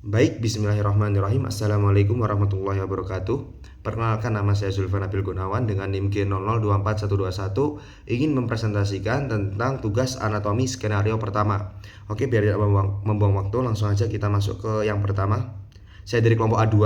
Baik, bismillahirrahmanirrahim. Assalamualaikum warahmatullahi wabarakatuh. Perkenalkan, nama saya Zulfan Nabil Gunawan dengan NIM G0024121, ingin mempresentasikan tentang tugas anatomi skenario pertama. Oke, biar tidak membuang waktu, langsung aja kita masuk ke yang pertama. Saya dari kelompok A2.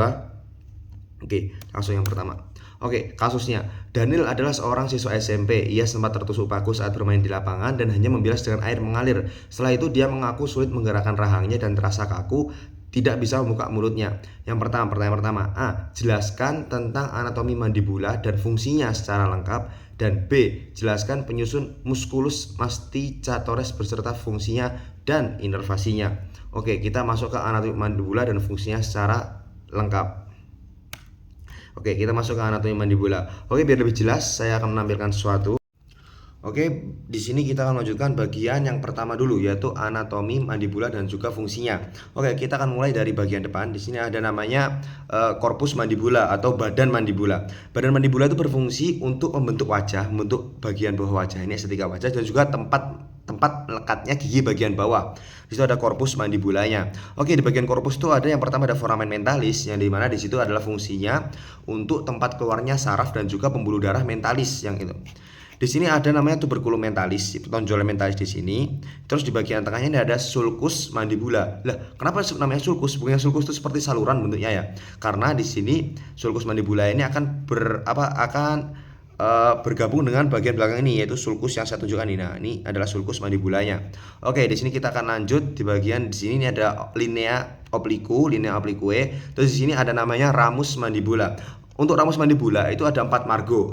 Oke, langsung yang pertama. Oke, kasusnya Daniel adalah seorang siswa SMP. Ia sempat tertusuk paku saat bermain di lapangan dan hanya membilas dengan air mengalir. Setelah itu dia mengaku sulit menggerakkan rahangnya dan terasa kaku, tidak bisa membuka mulutnya. Pertanyaan pertama, A. Jelaskan tentang anatomi mandibula dan fungsinya secara lengkap. Dan B. Jelaskan penyusun musculus masticatoris beserta fungsinya dan inervasinya. Oke, kita masuk ke anatomi mandibula dan fungsinya secara lengkap. Oke, kita masuk ke anatomi mandibula. Oke, biar lebih jelas, saya akan menampilkan sesuatu. Oke, di sini kita akan melanjutkan bagian yang pertama dulu, yaitu anatomi mandibula dan juga fungsinya. Oke, kita akan mulai dari bagian depan. Di sini ada namanya korpus mandibula atau badan mandibula. Badan mandibula itu berfungsi untuk membentuk wajah, membentuk bagian bawah wajah, ini estetika wajah, dan juga tempat lekatnya gigi bagian bawah. Di situ ada korpus mandibulanya. Oke, di bagian korpus itu ada yang pertama ada foramen mentalis, yang dimana di situ adalah fungsinya untuk tempat keluarnya saraf dan juga pembuluh darah mentalis yang itu. Di sini ada namanya tuberculum mentalis, tonjola mentalis di sini. Terus di bagian tengahnya ini ada sulcus mandibula. Lah, kenapa namanya sulcus? Bukannya sulcus itu seperti saluran bentuknya ya? Karena di sini sulcus mandibula ini akan bergabung dengan bagian belakang ini, yaitu sulcus yang saya tunjukkan ini. Nah, ini adalah sulcus mandibulanya. Oke, di sini kita akan lanjut di bagian di sini ini ada linea oblique. Terus di sini ada namanya ramus mandibula. Untuk ramus mandibula itu ada 4 margo,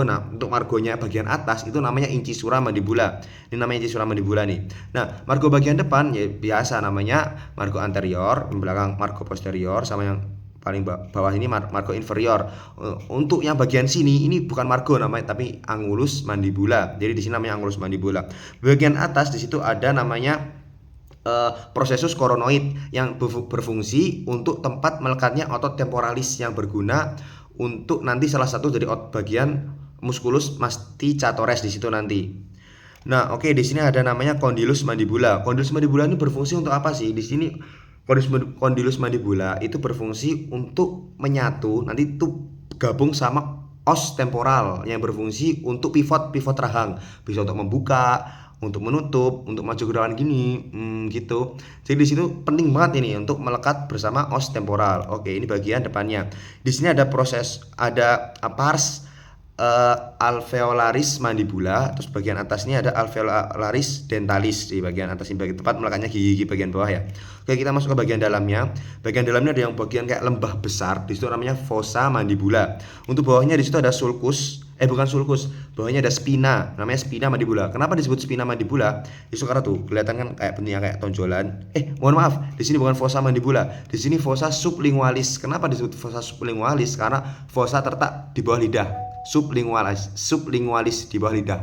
Nah, untuk margonya bagian atas itu namanya incisura mandibula. Ini namanya incisura mandibula nih. Nah, margo bagian depan ya biasa namanya margo anterior, belakang margo posterior, sama yang paling bawah ini margo inferior. Untuk yang bagian sini ini bukan margo namanya, tapi angulus mandibula. Jadi di sini namanya angulus mandibula. Bagian atas di situ ada namanya prosesus koronoid yang berfungsi untuk tempat melekatnya otot temporalis yang berguna untuk nanti salah satu dari bagian musculus masticatoris di situ nanti. Nah, oke, di sini ada namanya condylus mandibula. Condylus mandibula ini berfungsi untuk apa sih? Di sini condylus mandibula itu berfungsi untuk menyatu nanti itu gabung sama os temporal yang berfungsi untuk pivot rahang, bisa untuk membuka, untuk menutup, untuk maju ke depan gini, gitu. Jadi di situ penting banget ini untuk melekat bersama os temporal. Oke, ini bagian depannya. Di sini ada pars alveolaris mandibula, terus bagian atasnya ada alveolaris dentalis. Di bagian atas ini bagian tempat melekatnya gigi bagian bawah ya. Oke, kita masuk ke bagian dalamnya. Bagian dalamnya ada yang bagian kayak lembah besar, di situ namanya fossa mandibula. Untuk bawahnya di situ ada bukan sulcus, bawahnya ada spina, namanya spina mandibula. Kenapa disebut spina mandibula? Itu karena tuh kelihatan kan kayak bentuknya kayak tonjolan. Mohon maaf, di sini bukan fossa mandibula, di sini fossa sublingualis. Kenapa disebut fossa sublingualis? Karena fossa terletak di bawah lidah, sublingualis di bawah lidah,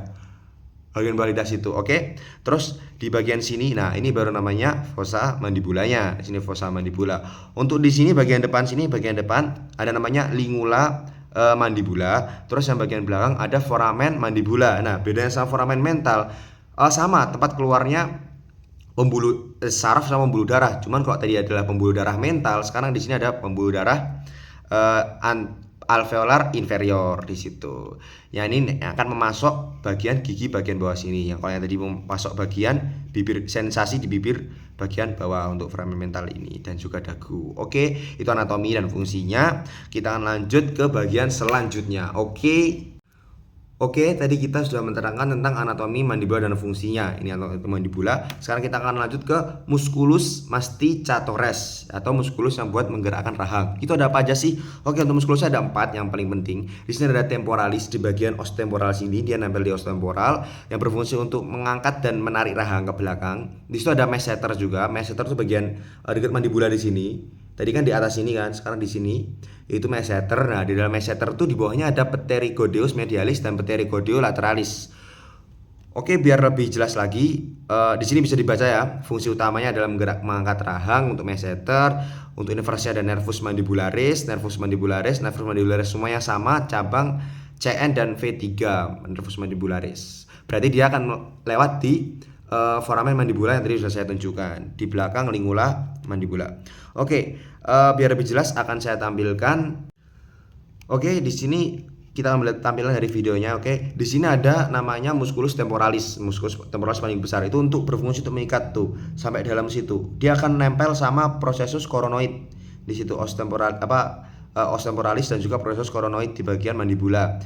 bagian bawah lidah situ. Oke. Terus di bagian sini, nah ini baru namanya fossa mandibulanya. Di sini fossa mandibula. Untuk di sini bagian depan ada namanya lingula mandibula. Terus yang bagian belakang ada foramen mandibula. Nah, bedanya sama foramen mental sama tempat keluarnya pembuluh saraf sama pembuluh darah. Cuman kalau tadi adalah pembuluh darah mental, sekarang di sini ada pembuluh darah alveolar inferior di situ. Yang ini akan memasok bagian gigi bagian bawah sini. Yang kalau yang tadi memasok bagian bibir, sensasi di bibir bagian bawah untuk foramen mental ini dan juga dagu. Oke, itu anatomi dan fungsinya. Kita akan lanjut ke bagian selanjutnya. Oke, tadi kita sudah menerangkan tentang anatomi mandibula dan fungsinya. Ini anatomi mandibula. Sekarang kita akan lanjut ke musculus masticatoris atau musculus yang buat menggerakkan rahang. Itu ada apa aja sih? Oke, untuk muskulusnya ada 4 yang paling penting. Di sini ada temporalis di bagian os temporal sini, dia nempel di os temporal yang berfungsi untuk mengangkat dan menarik rahang ke belakang. Di situ ada masseter juga. Masseter itu bagian dekat mandibula di sini. Tadi kan di atas sini kan, sekarang di sini itu masseter. Nah, di dalam masseter itu di bawahnya ada pterygodeus medialis dan pterygodeus lateralis. Oke, biar lebih jelas lagi, di sini bisa dibaca ya. Fungsi utamanya adalah mengangkat rahang untuk masseter. Untuk inervasinya ada nervus mandibularis semuanya sama, cabang CN dan V3 nervus mandibularis. Berarti dia akan lewat di foramen mandibula yang tadi sudah saya tunjukkan. Di belakang lingula mandibula. Oke, biar lebih jelas akan saya tampilkan. Oke, di sini kita melihat tampilan dari videonya. Oke, di sini ada namanya musculus temporalis. Musculus temporalis paling besar itu untuk berfungsi untuk mengikat tuh sampai dalam situ. Dia akan nempel sama processus coronoid di situ, os temporalis dan juga processus coronoid di bagian mandibula.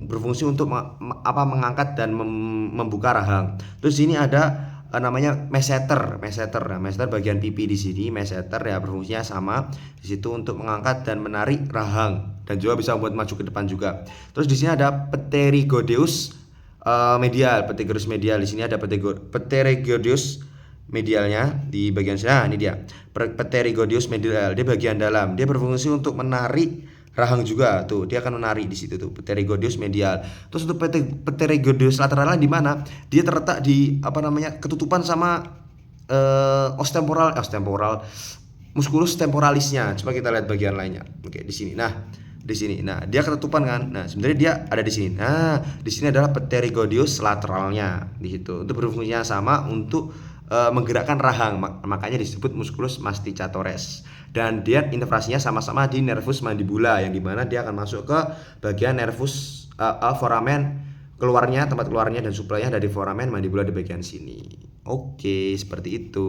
Berfungsi untuk mengangkat dan membuka rahang. Terus di sini ada namanya meseter. Nah, meseter bagian pipi di sini, meseter ya berfungsinya sama di situ untuk mengangkat dan menarik rahang dan juga bisa membuat maju ke depan juga. Terus di sini ada pterygoideus medial, pterygoideus medial. Di sini ada pterygoideus medialnya di bagian sini. Nah, ini dia. Pterygoideus medial, dia bagian dalam. Dia berfungsi untuk menarik rahang juga tuh, dia akan menarik di situ tuh, pterygoideus medial. Terus untuk pterygoideus lateralnya di mana? Dia terletak di ketutupan sama os temporal musculus temporalisnya. Coba kita lihat bagian lainnya. Oke, di sini. Nah, di sini. Nah, dia ketutupan kan? Nah, sebenarnya dia ada di sini. Nah, di sini adalah pterygoideus lateralnya di situ. Untuk berfungsinya sama untuk menggerakkan rahang, makanya disebut musculus masticatores. Dan dia inervasinya sama-sama di nervus mandibula, yang dimana dia akan masuk ke bagian nervus foramen keluarnya, tempat keluarnya dan suplainya dari foramen mandibula di bagian sini. Oke, seperti itu.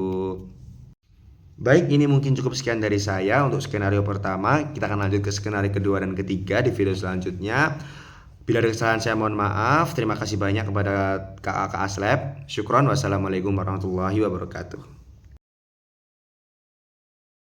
Baik, ini mungkin cukup sekian dari saya untuk skenario pertama. Kita akan lanjut ke skenario kedua dan ketiga di video selanjutnya. Bila ada kesalahan saya mohon maaf. Terima kasih banyak kepada KA Aslab. Syukron. Wassalamualaikum warahmatullahi wabarakatuh.